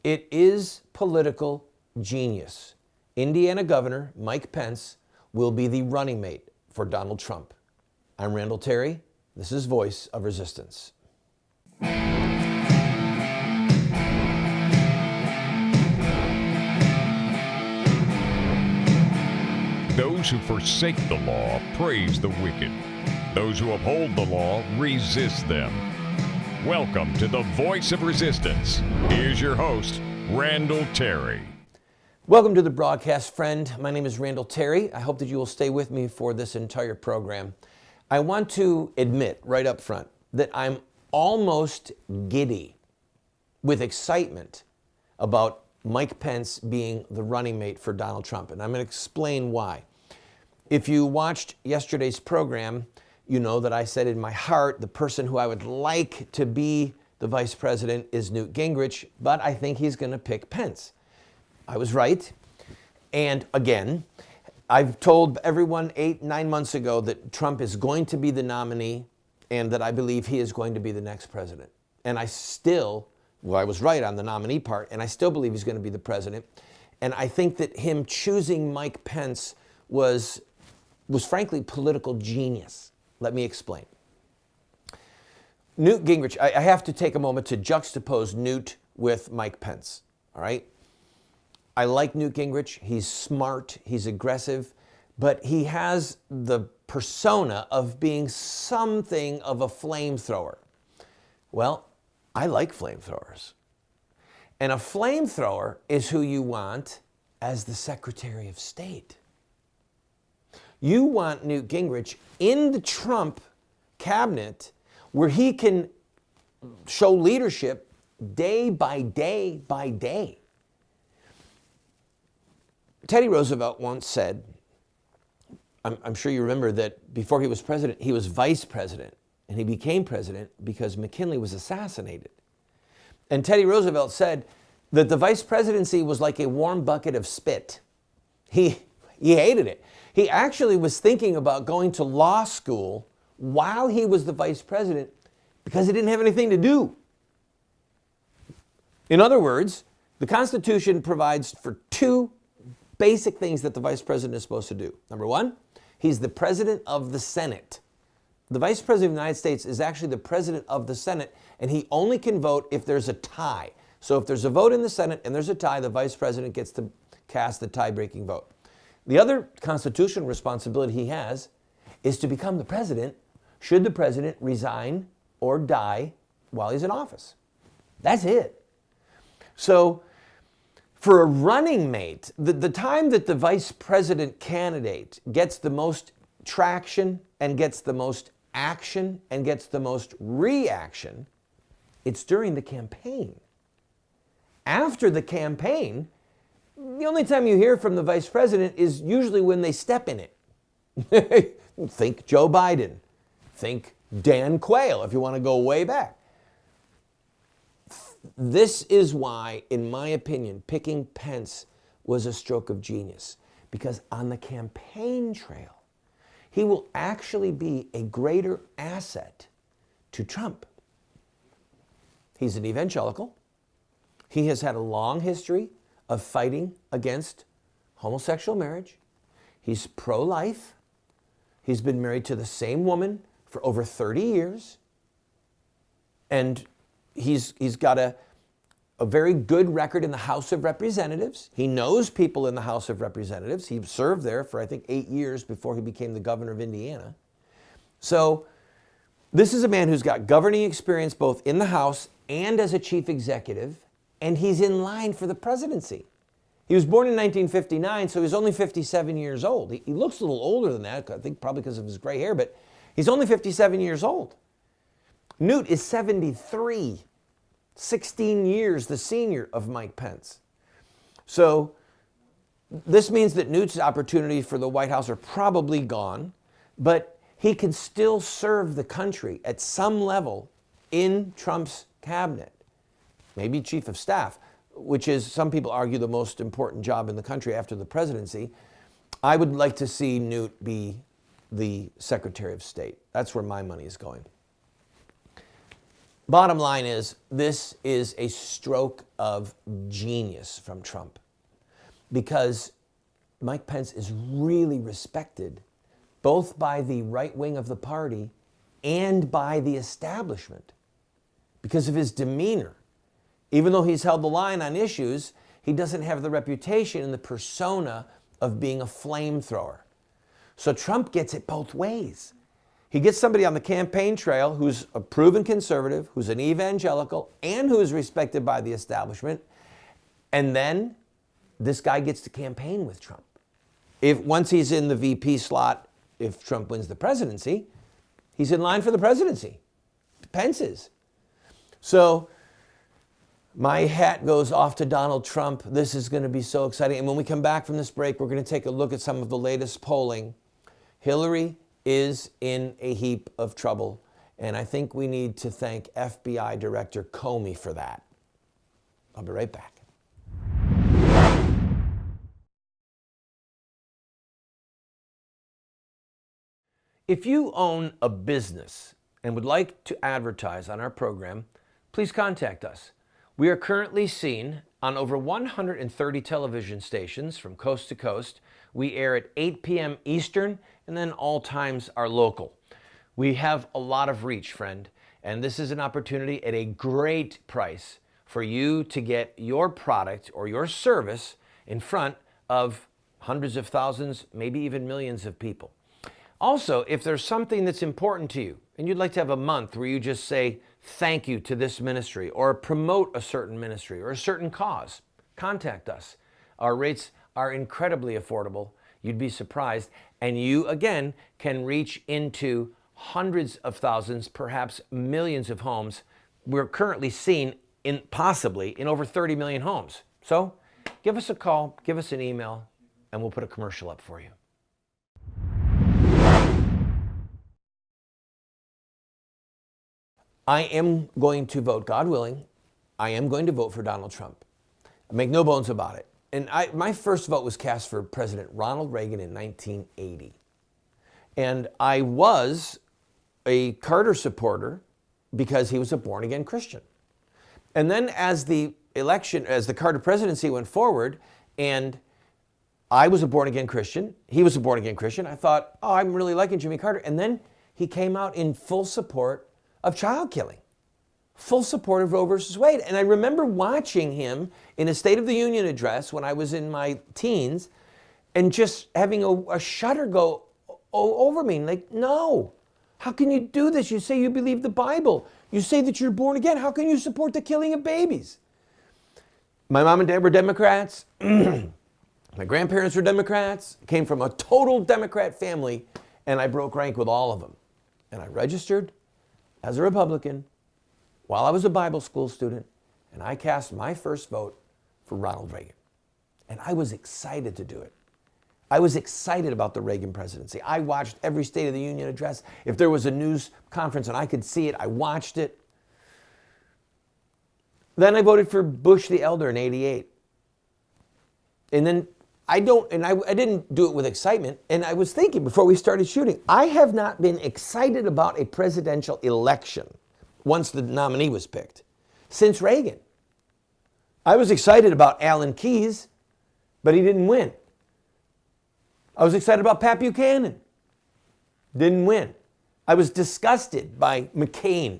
It is political genius. Indiana Governor Mike Pence will be the running mate for Donald Trump. I'm Randall Terry. This is Voice of Resistance. Those who forsake the law praise the wicked. Those who uphold the law resist them. Welcome to the Voice of Resistance. Here's your host, Randall Terry. Welcome to the broadcast, friend. My name is Randall Terry. I hope that you will stay with me for this entire program. I want to admit right up front that I'm almost giddy with excitement about Mike Pence being the running mate for Donald Trump, and I'm going to explain why. If you watched yesterday's program, you know that I said in my heart the person who I would like to be the vice president is Newt Gingrich, but I think he's going to pick Pence. I was right. And again, I've told everyone 8-9 months ago that Trump is going to be the nominee and that I believe he is going to be the next president. And I was right on the nominee part, and I still believe he's going to be the president. And I think that him choosing Mike Pence was frankly political genius. Let me explain. Newt Gingrich, I have to take a moment to juxtapose Newt with Mike Pence, all right? I like Newt Gingrich. He's smart, he's aggressive, but he has the persona of being something of a flamethrower. Well, I like flamethrowers. And a flamethrower is who you want as the Secretary of State. You want Newt Gingrich in the Trump cabinet where he can show leadership day by day by day. Teddy Roosevelt once said, I'm sure you remember that before he was president, he was vice president. And he became president because McKinley was assassinated. And Teddy Roosevelt said that the vice presidency was like a warm bucket of spit. He hated it. He actually was thinking about going to law school while he was the vice president because he didn't have anything to do. In other words, the Constitution provides for two basic things that the vice president is supposed to do. Number one, he's the president of the Senate. The vice president of the United States is actually the president of the Senate, and he only can vote if there's a tie. So if there's a vote in the Senate and there's a tie, the vice president gets to cast the tie-breaking vote. The other constitutional responsibility he has is to become the president should the president resign or die while he's in office. That's it. So for a running mate, the time that the vice president candidate gets the most traction and gets the most action and gets the most reaction, it's during the campaign. After the campaign, the only time you hear from the vice president is usually when they step in it. Think Joe Biden. Think Dan Quayle, if you want to go way back. This is why, in my opinion, picking Pence was a stroke of genius. Because on the campaign trail, he will actually be a greater asset to Trump. He's an evangelical. He has had a long history of fighting against homosexual marriage. He's pro-life. He's been married to the same woman for over 30 years. And he's got a very good record in the House of Representatives. He knows people in the House of Representatives. He served there for, I think, 8 years before he became the governor of Indiana. So this is a man who's got governing experience both in the House and as a chief executive, and he's in line for the presidency. He was born in 1959, so he's only 57 years old. He looks a little older than that, I think probably because of his gray hair, but he's only 57 years old. Newt is 73. 16 years the senior of Mike Pence. So this means that Newt's opportunities for the White House are probably gone, but he can still serve the country at some level in Trump's cabinet. Maybe chief of staff, which is, some people argue, the most important job in the country after the presidency. I would like to see Newt be the Secretary of State. That's where my money is going. Bottom line is, this is a stroke of genius from Trump, because Mike Pence is really respected both by the right wing of the party and by the establishment because of his demeanor. Even though he's held the line on issues, he doesn't have the reputation and the persona of being a flamethrower. So Trump gets it both ways. He gets somebody on the campaign trail who's a proven conservative, who's an evangelical, and who is respected by the establishment. And then this guy gets to campaign with Trump. Once he's in the VP slot, if Trump wins the presidency, he's in line for the presidency. Pence is. So my hat goes off to Donald Trump. This is going to be so exciting. And when we come back from this break, we're going to take a look at some of the latest polling. Hillary is in a heap of trouble, and I think we need to thank FBI Director Comey for that. I'll be right back. If you own a business and would like to advertise on our program, please contact us. We are currently seen on over 130 television stations from coast to coast. We air at 8 p.m. Eastern, and then all times are local. We have a lot of reach, friend, and this is an opportunity at a great price for you to get your product or your service in front of hundreds of thousands, maybe even millions of people. Also, if there's something that's important to you and you'd like to have a month where you just say thank you to this ministry or promote a certain ministry or a certain cause, contact us. Our rates are incredibly affordable. You'd be surprised. And you, again, can reach into hundreds of thousands, perhaps millions of homes. We're currently seen possibly in over 30 million homes. So give us a call, give us an email, and we'll put a commercial up for you. I am going to vote, God willing, I am going to vote for Donald Trump. Make no bones about it. And my first vote was cast for President Ronald Reagan in 1980. And I was a Carter supporter because he was a born-again Christian. And then as the Carter presidency went forward, and I was a born-again Christian, he was a born-again Christian, I thought, oh, I'm really liking Jimmy Carter. And then he came out in full support of child killing, full support of Roe versus Wade. And I remember watching him in a State of the Union address when I was in my teens and just having a shudder go over me. Like, no, how can you do this? You say you believe the Bible. You say that you're born again. How can you support the killing of babies? My mom and dad were Democrats. My grandparents were Democrats. Came from a total Democrat family, and I broke rank with all of them. And I registered as a Republican while I was a Bible school student, and I cast my first vote for Ronald Reagan. And I was excited to do it. I was excited about the Reagan presidency. I watched every State of the Union address. If there was a news conference and I could see it, I watched it. Then I voted for Bush the Elder in '88. And then I didn't do it with excitement. And I was thinking before we started shooting, I have not been excited about a presidential election once the nominee was picked since Reagan. I was excited about Alan Keyes, but he didn't win. I was excited about Pat Buchanan. Didn't win. I was disgusted by McCain.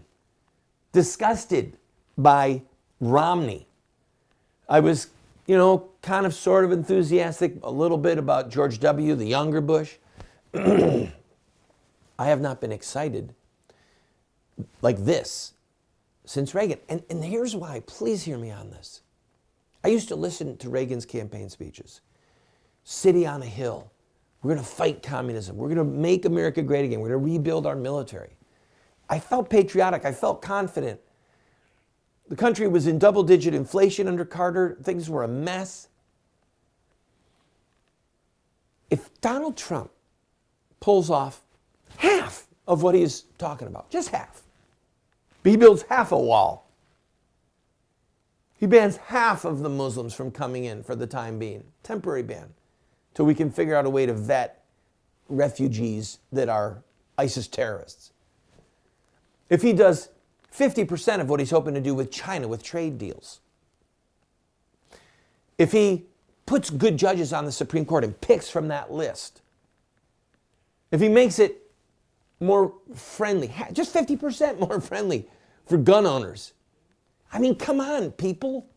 Disgusted by Romney. I was, kind of sort of enthusiastic a little bit about George W., the younger Bush. I have not been excited like this since Reagan. And here's why. Please hear me on this. I used to listen to Reagan's campaign speeches. City on a hill. We're going to fight communism. We're going to make America great again. We're going to rebuild our military. I felt patriotic. I felt confident. The country was in double-digit inflation under Carter. Things were a mess. If Donald Trump pulls off half of what he's talking about, just half, he builds half a wall. He bans half of the Muslims from coming in for the time being, temporary ban, till we can figure out a way to vet refugees that are ISIS terrorists. If he does 50% of what he's hoping to do with China with trade deals. If he puts good judges on the Supreme Court and picks from that list, if he makes it more friendly, just 50% more friendly for gun owners. I mean, come on, people.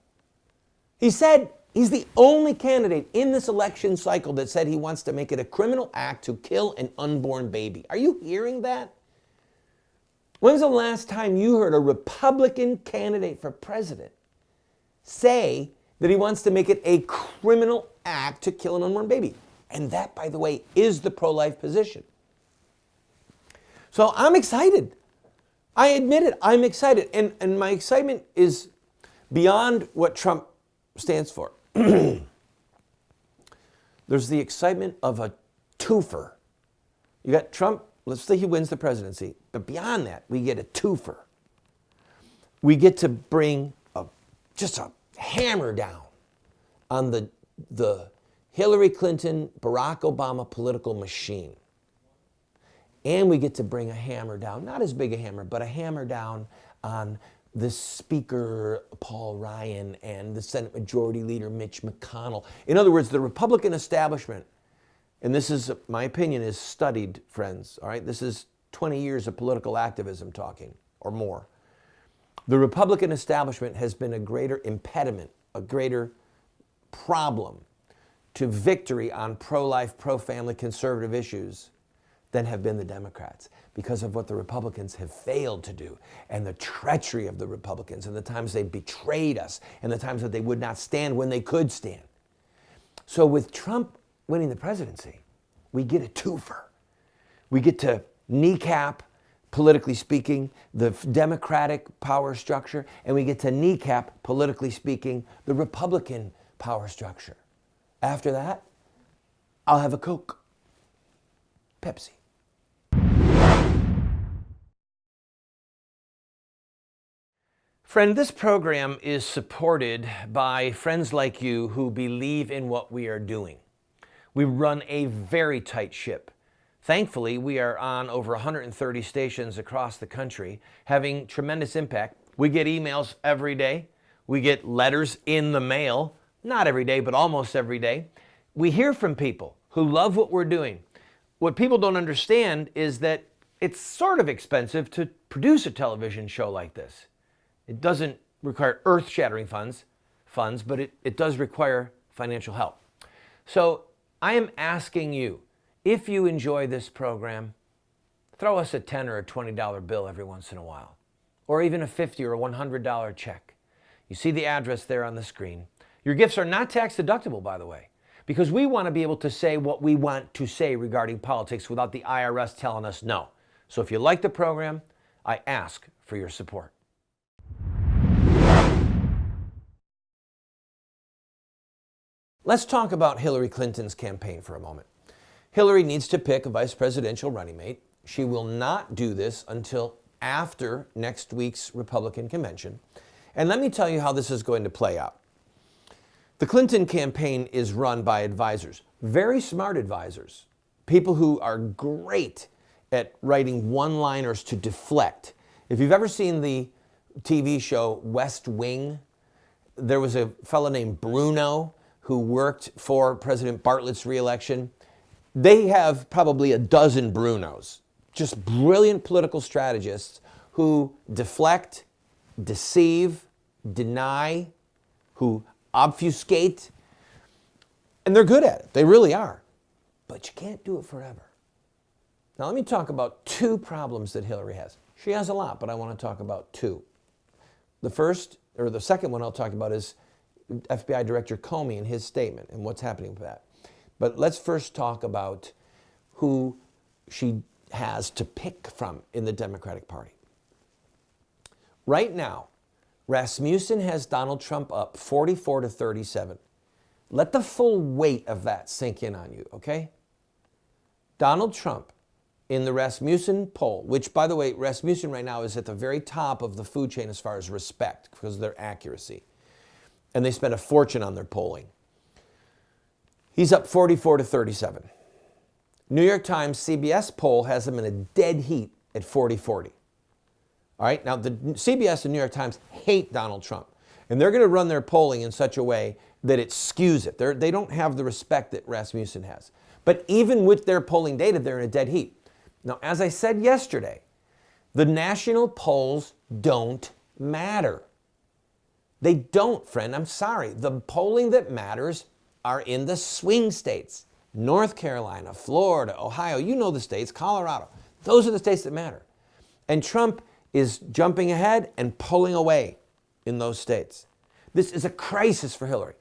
He said he's the only candidate in this election cycle that said he wants to make it a criminal act to kill an unborn baby. Are you hearing that? When's the last time you heard a Republican candidate for president say that he wants to make it a criminal act to kill an unborn baby? And that, by the way, is the pro-life position. So I'm excited. I admit it, I'm excited. And my excitement is beyond what Trump stands for. There's the excitement of a twofer. You got Trump, let's say he wins the presidency, but beyond that, we get a twofer. We get to bring just a hammer down on the Hillary Clinton, Barack Obama political machine. And we get to bring a hammer down, not as big a hammer, but a hammer down on the Speaker, Paul Ryan, and the Senate Majority Leader, Mitch McConnell. In other words, the Republican establishment, and this is, my opinion, is studied, friends, all right? This is 20 years of political activism talking, or more. The Republican establishment has been a greater impediment, a greater problem to victory on pro-life, pro-family, conservative issues than have been the Democrats, because of what the Republicans have failed to do, and the treachery of the Republicans, and the times they betrayed us, and the times that they would not stand when they could stand. So with Trump winning the presidency, we get a twofer. We get to kneecap, politically speaking, the Democratic power structure, and we get to kneecap, politically speaking, the Republican power structure. After that, I'll have a Coke. Pepsi. Friend, this program is supported by friends like you who believe in what we are doing. We run a very tight ship. Thankfully, we are on over 130 stations across the country, having tremendous impact. We get emails every day. We get letters in the mail, not every day, but almost every day. We hear from people who love what we're doing. What people don't understand is that it's sort of expensive to produce a television show like this. It doesn't require earth-shattering funds, but it does require financial help. So I am asking you, if you enjoy this program, throw us a $10 or a $20 bill every once in a while, or even a $50 or a $100 check. You see the address there on the screen. Your gifts are not tax deductible, by the way, because we want to be able to say what we want to say regarding politics without the IRS telling us no. So if you like the program, I ask for your support. Let's talk about Hillary Clinton's campaign for a moment. Hillary needs to pick a vice presidential running mate. She will not do this until after next week's Republican convention. And let me tell you how this is going to play out. The Clinton campaign is run by advisors, very smart advisors, people who are great at writing one-liners to deflect. If you've ever seen the TV show West Wing, there was a fellow named Bruno who worked for President Bartlett's reelection. They have probably a dozen Brunos, just brilliant political strategists who deflect, deceive, deny, who obfuscate, and they're good at it. They really are. But you can't do it forever. Now let me talk about two problems that Hillary has. She has a lot, but I want to talk about two. The second one I'll talk about is FBI Director Comey and his statement and what's happening with that. But let's first talk about who she has to pick from in the Democratic Party. Right now, Rasmussen has Donald Trump up 44-37. Let the full weight of that sink in on you, okay? Donald Trump in the Rasmussen poll, which, by the way, Rasmussen right now is at the very top of the food chain as far as respect because of their accuracy. And they spend a fortune on their polling. He's up 44-37. New York Times CBS poll has him in a dead heat at 40-40. All right, now the CBS and New York Times hate Donald Trump, and they're going to run their polling in such a way that it skews it. They don't have the respect that Rasmussen has. But even with their polling data, they're in a dead heat. Now, as I said yesterday, the national polls don't matter. They don't, friend. I'm sorry. The polling that matters are in the swing states. North Carolina, Florida, Ohio, you know the states, Colorado. Those are the states that matter. And Trump is jumping ahead and pulling away in those states. This is a crisis for Hillary.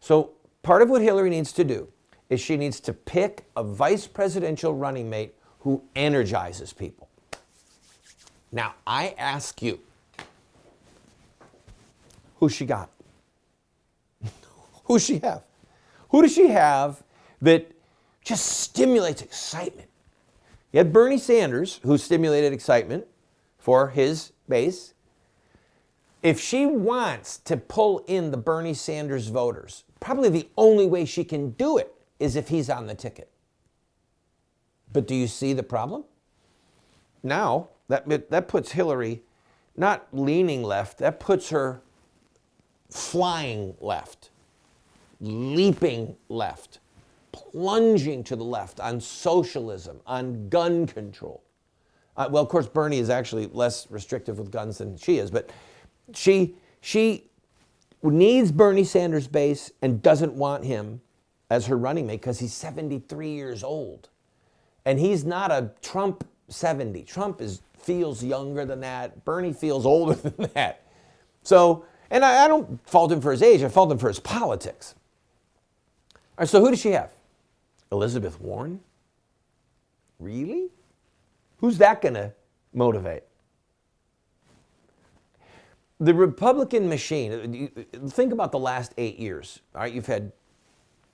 So part of what Hillary needs to do is she needs to pick a vice presidential running mate who energizes people. Now, I ask you, who's she got? Who's she have? Who does she have that just stimulates excitement? You had Bernie Sanders, who stimulated excitement for his base. If she wants to pull in the Bernie Sanders voters, probably the only way she can do it is if he's on the ticket. But do you see the problem? Now, that puts Hillary not leaning left, that puts her flying left, leaping left, plunging to the left on socialism, on gun control. Well, of course, Bernie is actually less restrictive with guns than she is, but she needs Bernie Sanders' base and doesn't want him as her running mate because he's 73 years old. And he's not a Trump 70. Trump feels younger than that. Bernie feels older than that. So, and I don't fault him for his age. I fault him for his politics. All right, so who does she have? Elizabeth Warren? Really? Who's that going to motivate? The Republican machine, think about the last 8 years. All right, you've had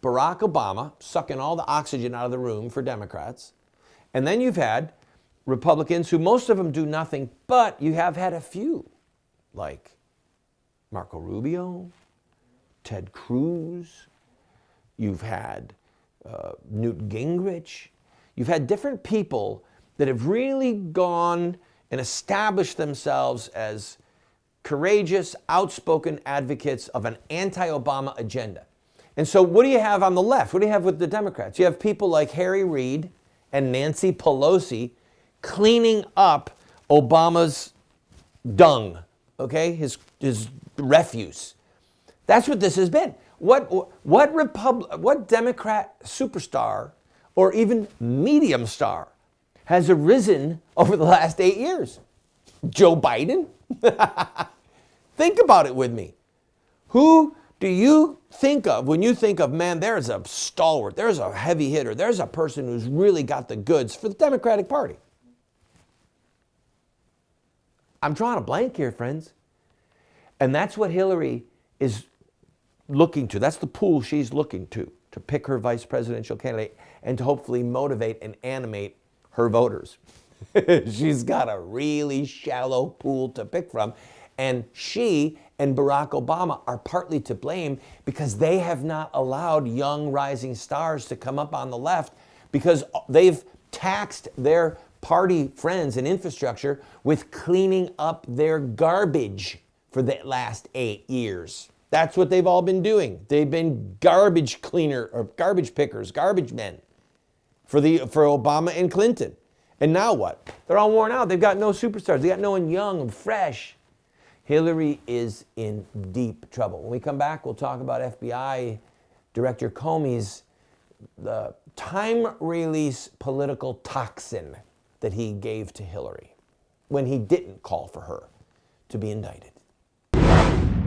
Barack Obama sucking all the oxygen out of the room for Democrats. And then you've had Republicans who most of them do nothing, but you have had a few, like Marco Rubio, Ted Cruz. You've had Newt Gingrich. You've had different people that have really gone and established themselves as courageous, outspoken advocates of an anti-Obama agenda. And so what do you have on the left? What do you have with the Democrats? You have people like Harry Reid and Nancy Pelosi cleaning up Obama's dung, okay, his refuse. That's what this has been. What Democrat superstar or even medium star has arisen over the last 8 years? Joe Biden? Think about it with me. Who do you think of when you think of, man, there's a stalwart, there's a heavy hitter, there's a person who's really got the goods for the Democratic Party? I'm drawing a blank here, friends. And that's what Hillary is looking to. That's the pool she's looking to pick her vice presidential candidate and to hopefully motivate and animate her voters. She's got a really shallow pool to pick from. And she and Barack Obama are partly to blame because they have not allowed young rising stars to come up on the left because they've taxed their party friends and infrastructure with cleaning up their garbage for the last 8 years. That's what they've all been doing. They've been garbage cleaner or garbage pickers, garbage men for Obama and Clinton. And now what? They're all worn out. They've got no superstars. They got no one young and fresh. Hillary is in deep trouble. When we come back, we'll talk about FBI Director Comey's the time release political toxin that he gave to Hillary when he didn't call for her to be indicted. I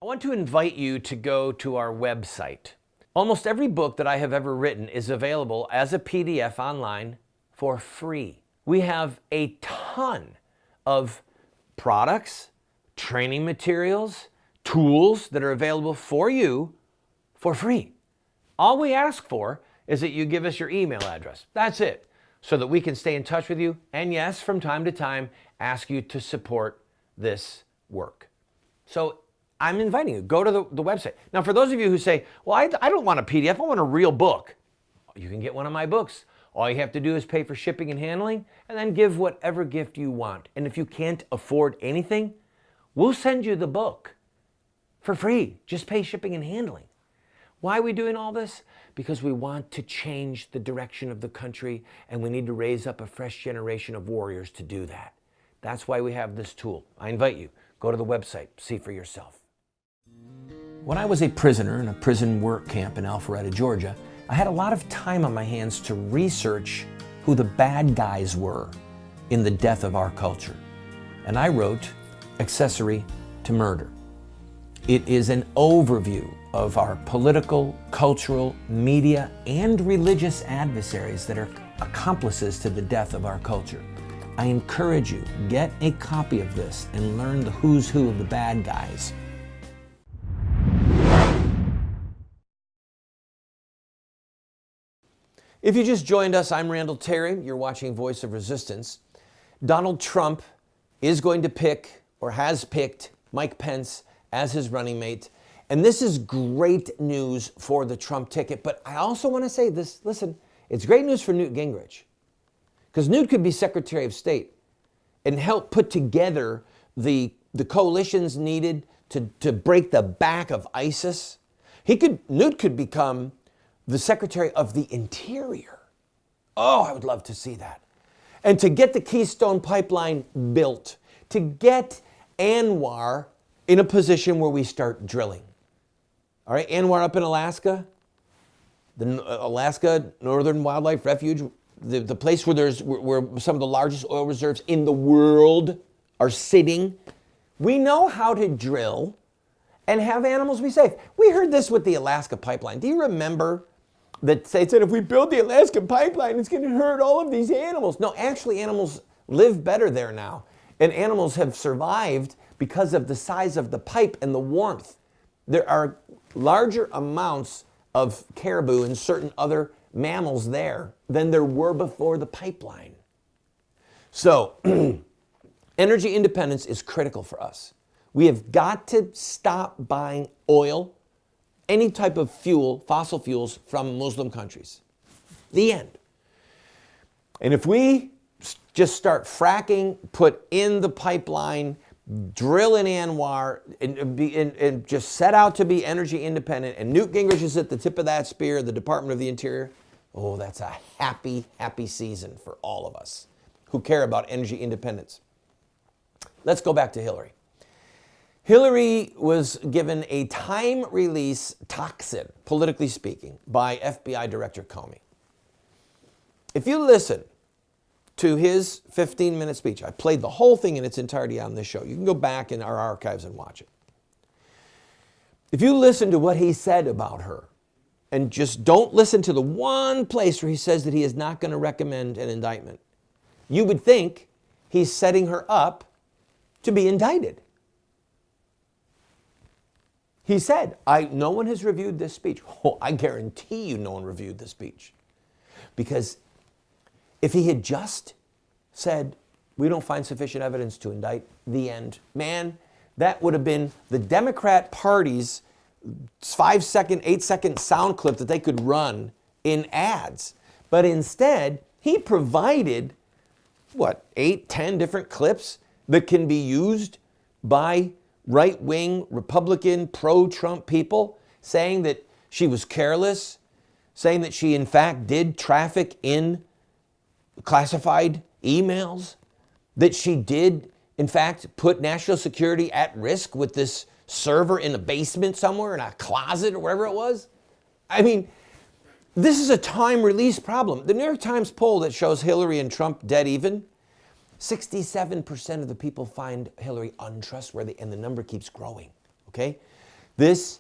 want to invite you to go to our website. Almost every book that I have ever written is available as a PDF online for free. We have a ton of products, training materials, tools that are available for you for free. All we ask for is that you give us your email address. That's it, so that we can stay in touch with you and, yes, from time to time, ask you to support this work. So I'm inviting you, go to the website. Now, for those of you who say, well, I don't want a PDF, I want a real book. You can get one of my books. All you have to do is pay for shipping and handling and then give whatever gift you want. And if you can't afford anything, we'll send you the book for free. Just pay shipping and handling. Why are we doing all this? Because we want to change the direction of the country, and we need to raise up a fresh generation of warriors to do that. That's why we have this tool. I invite you, go to the website, see for yourself. When I was a prisoner in a prison work camp in Alpharetta, Georgia, I had a lot of time on my hands to research who the bad guys were in the death of our culture. And I wrote Accessory to Murder. It is an overview of our political, cultural, media, and religious adversaries that are accomplices to the death of our culture. I encourage you, get a copy of this and learn the who's who of the bad guys. If you just joined us, I'm Randall Terry. You're watching Voice of Resistance. Donald Trump is going to pick, or has picked, Mike Pence as his running mate. And this is great news for the Trump ticket. But I also want to say this, listen, it's great news for Newt Gingrich. Because Newt could be Secretary of State and help put together the coalitions needed to break the back of ISIS. Newt could become the Secretary of the Interior. Oh, I would love to see that. And to get the Keystone Pipeline built, to get ANWR in a position where we start drilling. All right, ANWR up in Alaska, the Alaska Northern Wildlife Refuge, the place where where some of the largest oil reserves in the world are sitting. We know how to drill and have animals be safe. We heard this with the Alaska pipeline. Do you remember that they said if we build the Alaska pipeline, it's going to hurt all of these animals? No, actually animals live better there now. And animals have survived because of the size of the pipe and the warmth. There are larger amounts of caribou and certain other mammals there than there were before the pipeline. So, energy independence is critical for us. We have got to stop buying oil, any type of fuel, fossil fuels, from Muslim countries. The end. And if we just start fracking, put in the pipeline, drill in ANWR, and just set out to be energy independent, and Newt Gingrich is at the tip of that spear, the Department of the Interior, oh, that's a happy, happy season for all of us who care about energy independence. Let's go back to Hillary. Hillary was given a time release toxin, politically speaking, by FBI Director Comey. If you listen to his 15-minute speech, I played the whole thing in its entirety on this show. You can go back in our archives and watch it. If you listen to what he said about her, and just don't listen to the one place where he says that he is not going to recommend an indictment, you would think he's setting her up to be indicted. He said, no one has reviewed this speech. Oh, I guarantee you no one reviewed this speech. Because if he had just said, we don't find sufficient evidence to indict, the end, man, that would have been the Democrat Party's 5-second, 8-second sound clip that they could run in ads. But instead, he provided, 8, 10 different clips that can be used by right-wing, Republican, pro-Trump people, saying that she was careless, saying that she in fact did traffic in classified emails, that she did in fact put national security at risk with this server in a basement somewhere, in a closet or wherever it was. I mean, this is a time release problem. The New York Times poll that shows Hillary and Trump dead even, 67% of the people find Hillary untrustworthy, and the number keeps growing, okay? This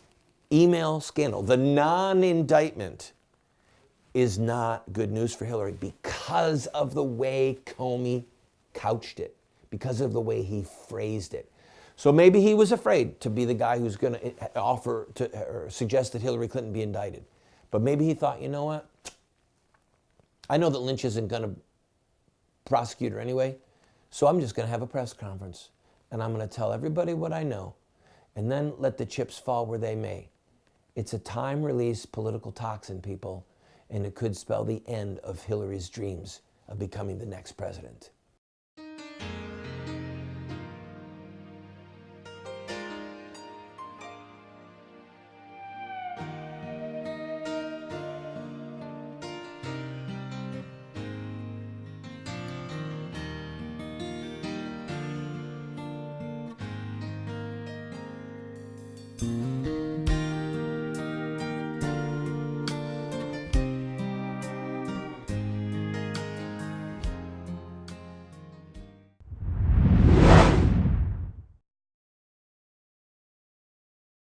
email scandal, the non-indictment, is not good news for Hillary because of the way Comey couched it, because of the way he phrased it. So maybe he was afraid to be the guy who's going to offer to or suggest that Hillary Clinton be indicted. But maybe he thought, you know what? I know that Lynch isn't going to prosecute her anyway, so I'm just going to have a press conference, and I'm going to tell everybody what I know, and then let the chips fall where they may. It's a time-release political toxin, people, and it could spell the end of Hillary's dreams of becoming the next president.